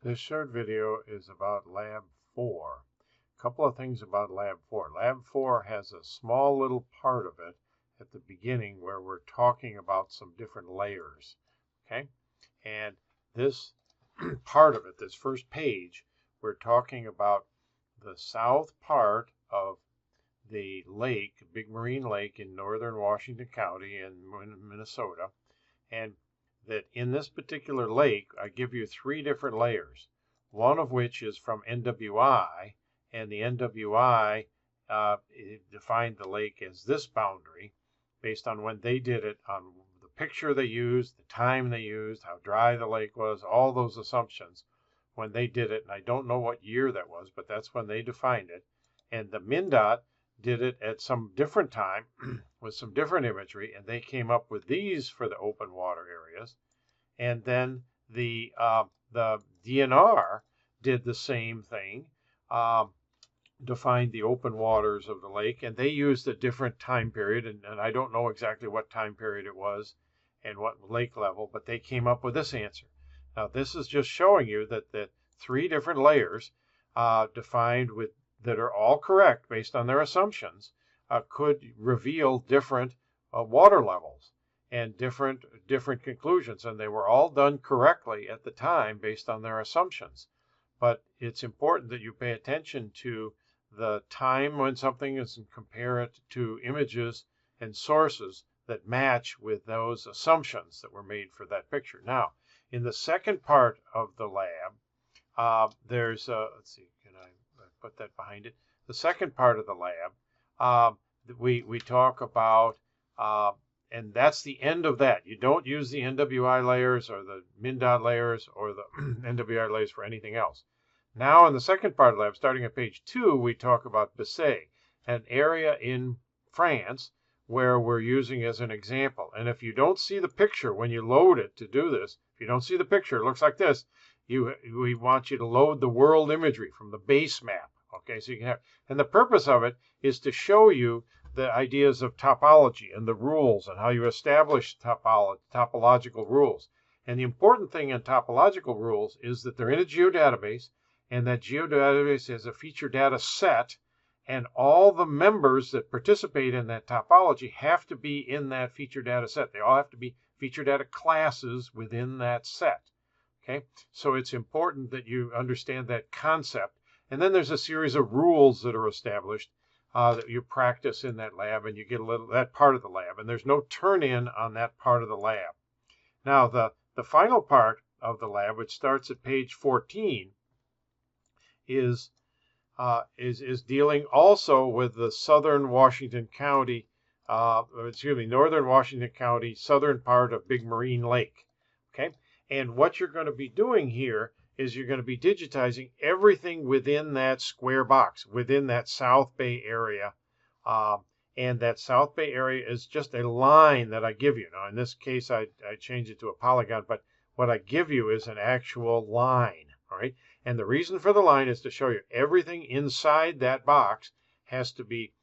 This short video is about Lab 4. A couple of things about Lab 4. Lab 4 has a small little part of it at the beginning where we're talking about some different layers. Okay? And this part of it, this first page, we're talking about the south part of the lake, Big Marine Lake in northern Washington County in Minnesota. And that in this particular lake, I give you three different layers, one of which is from NWI, and the NWI defined the lake as this boundary based on when they did it, on the picture they used, the time they used, how dry the lake was, all those assumptions when they did it. And I don't know what year that was, but that's when they defined it. And the MnDOT did it at some different time with some different imagery, and they came up with these for the open water areas. And then the DNR did the same thing, defined the open waters of the lake, and they used a different time period, and I don't know exactly what time period it was and what lake level, but they came up with this answer. Now this is just showing you that the three different layers defined with that are all correct based on their assumptions could reveal different water levels and different conclusions, and they were all done correctly at the time based on their assumptions. But it's important that you pay attention to the time when something is and compare it to images and sources that match with those assumptions that were made for that picture. Now, in the second part of the lab, there's let's see, can I put that behind it? The second part of the lab, we talk about, and that's the end of that. You don't use the NWI layers or the MnDOT layers or the NWI layers for anything else. Now in the second part of the lab, starting at page 2, we talk about Bessay, an area in France where we're using as an example. And if you don't see the picture when you load it to do this, if you don't see the picture, it looks like this. We want you to load the world imagery from the base map. Okay, so you can have, and the purpose of it is to show you the ideas of topology and the rules and how you establish topological rules. And the important thing in topological rules is that they're in a geodatabase, and that geodatabase has a feature data set, and all the members that participate in that topology have to be in that feature data set. They all have to be feature data classes within that set. Okay, so it's important that you understand that concept. And then there's a series of rules that are established that you practice in that lab, and you get a little that part of the lab. And there's no turn-in on that part of the lab. Now, the final part of the lab, which starts at page 14, is dealing also with the southern Washington County, northern Washington County, southern part of Big Marine Lake. Okay, and what you're going to be doing here is you're going to be digitizing everything within that square box, within that South Bay area. And that South Bay area is just a line that I give you. Now, in this case, I changed it to a polygon, but what I give you is an actual line, all right? And the reason for the line is to show you everything inside that box has to be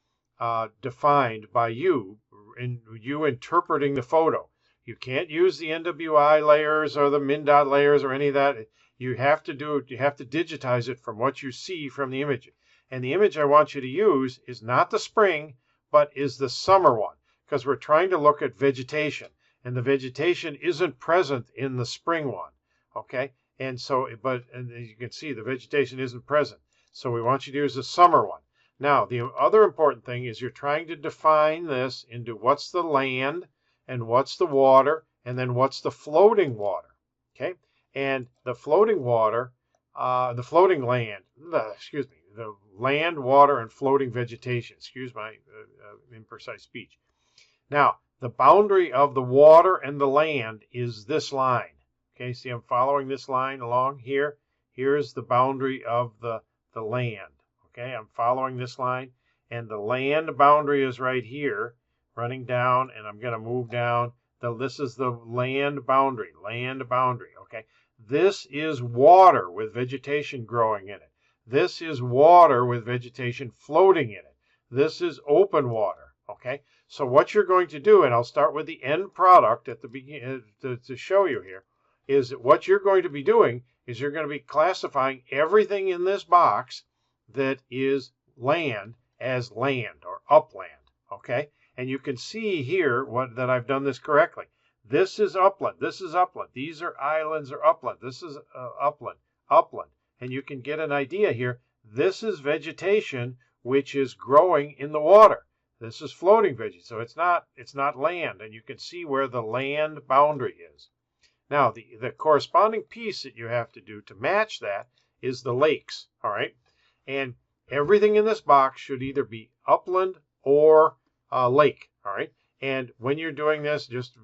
defined by you, and you interpreting the photo. You can't use the NWI layers or the MnDOT layers or any of that. You have to digitize it from what you see from the image. And the image I want you to use is not the spring, but is the summer one, because we're trying to look at vegetation, and the vegetation isn't present in the spring one. Okay, and so, and as you can see, the vegetation isn't present. So we want you to use the summer one. Now, the other important thing is you're trying to define this into what's the land and what's the water, and then what's the floating water. Okay, and the floating water, the floating land, the land, water, and floating vegetation. Excuse my imprecise speech. Now, the boundary of the water and the land is this line. Okay, see, I'm following this line along here. Here's the boundary of the land. Okay, I'm following this line, and the land boundary is right here, running down, and I'm going to move down. This is the land boundary, okay? This is water with vegetation growing in it. This is water with vegetation floating in it. This is open water, okay? So what you're going to do, and I'll start with the end product at the beginning to show you here, is that what you're going to be doing is you're going to be classifying everything in this box that is land as land or upland, okay? And you can see here that I've done this correctly. This is upland. This is upland. These are islands or upland. This is upland, upland. And you can get an idea here. This is vegetation which is growing in the water. This is floating vegetation. So it's not land. And you can see where the land boundary is. Now, the corresponding piece that you have to do to match that is the lakes, all right? And everything in this box should either be upland or lake, all right? And when you're doing this, just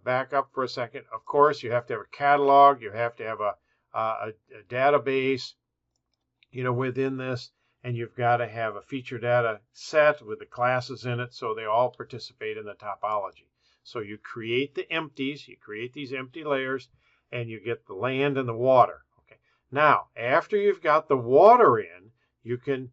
back up for a second. Of course, you have to have a catalog. You have to have a database, you know, within this. And you've got to have a feature data set with the classes in it so they all participate in the topology. So you create the empties, you create these empty layers, and you get the land and the water. Okay. Now, after you've got the water in, you can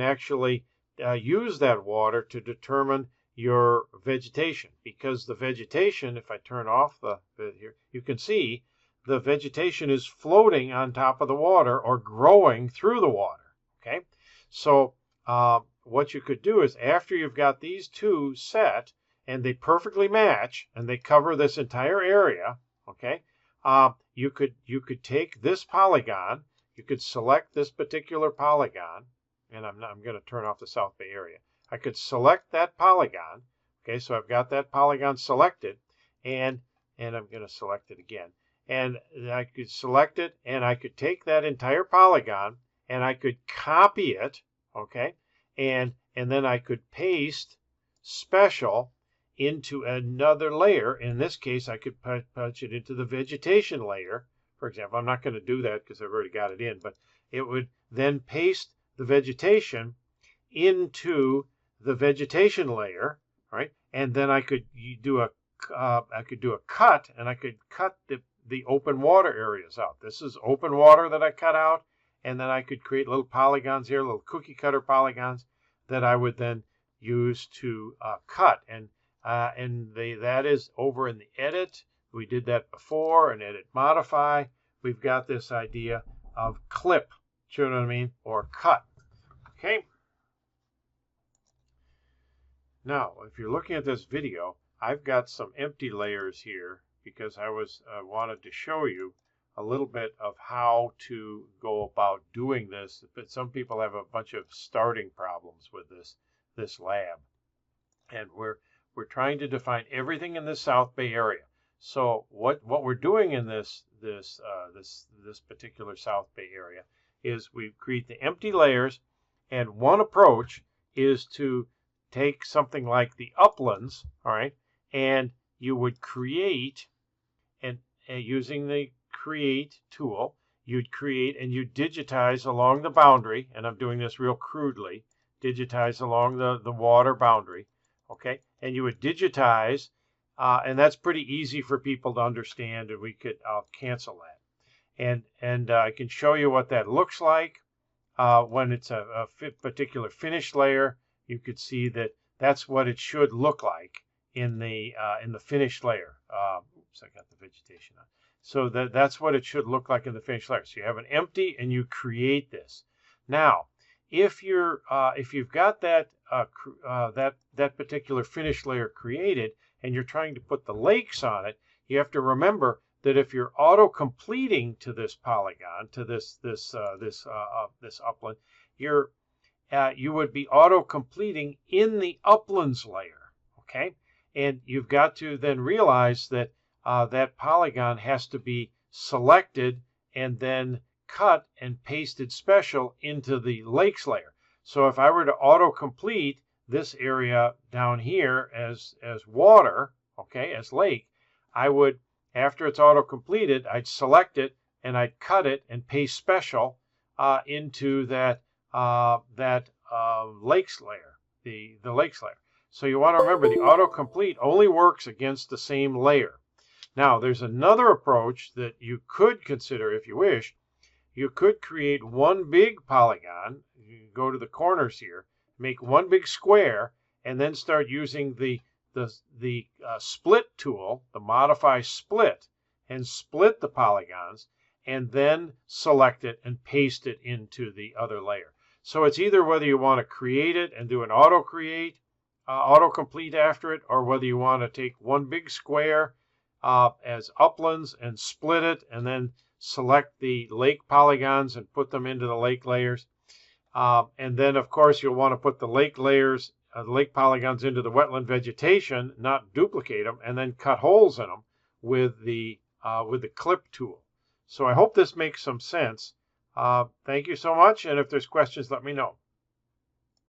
actually use that water to determine your vegetation, because the vegetation, if I turn off the here, you can see the vegetation is floating on top of the water or growing through the water. Okay, so what you could do is, after you've got these two set and they perfectly match and they cover this entire area, okay, you could take this polygon, you could select this particular polygon, and I'm going to turn off the South Bay area. I could select that polygon. Okay, so I've got that polygon selected, and I'm going to select it again. And I could select it, and I could take that entire polygon, and I could copy it, okay, and then I could paste special into another layer. In this case, I could punch it into the vegetation layer. For example, I'm not going to do that because I've already got it in, but it would then paste the vegetation into the vegetation layer, right? And then I could do a cut, and I could cut the open water areas out. This is open water that I cut out, and then I could create little polygons here, little cookie cutter polygons that I would then use to cut. And that is over in the edit. We did that before, and edit modify. We've got this idea of clip, you know what I mean, or cut. Okay. Now, if you're looking at this video, I've got some empty layers here because I wanted to show you a little bit of how to go about doing this. But some people have a bunch of starting problems with this lab, and we're trying to define everything in the South Bay area. So what we're doing in this particular South Bay area is we create the empty layers, and one approach is to take something like the uplands, all right, and you would create, and using the create tool, you'd create and you digitize along the boundary, and I'm doing this real crudely, digitize along the water boundary, okay, and you would digitize, and that's pretty easy for people to understand, and I'll cancel that, and I can show you what that looks like when it's a particular finish layer. You could see that that's what it should look like in the finished layer. Oops, I got the vegetation on. So that's what it should look like in the finished layer. So you have an empty, and you create this. Now, if you've got that particular finished layer created, and you're trying to put the lakes on it, you have to remember that if you're auto-completing to this polygon, to this upland, you would be auto-completing in the uplands layer, okay? And you've got to then realize that that polygon has to be selected and then cut and pasted special into the lakes layer. So if I were to auto-complete this area down here as water, okay, as lake, I would, after it's auto-completed, I'd select it and I'd cut it and paste special into that lakes layer, the lakes layer. So you want to remember the autocomplete only works against the same layer. Now, there's another approach that you could consider if you wish. You could create one big polygon. You go to the corners here, make one big square, and then start using the split tool, the modify split, and split the polygons, and then select it and paste it into the other layer. So it's either whether you want to create it and do an auto-create, autocomplete after it, or whether you want to take one big square as uplands and split it and then select the lake polygons and put them into the lake layers. And then, of course, you'll want to put the lake layers, lake polygons into the wetland vegetation, not duplicate them, and then cut holes in them with the clip tool. So I hope this makes some sense. Thank you so much, and if there's questions, let me know.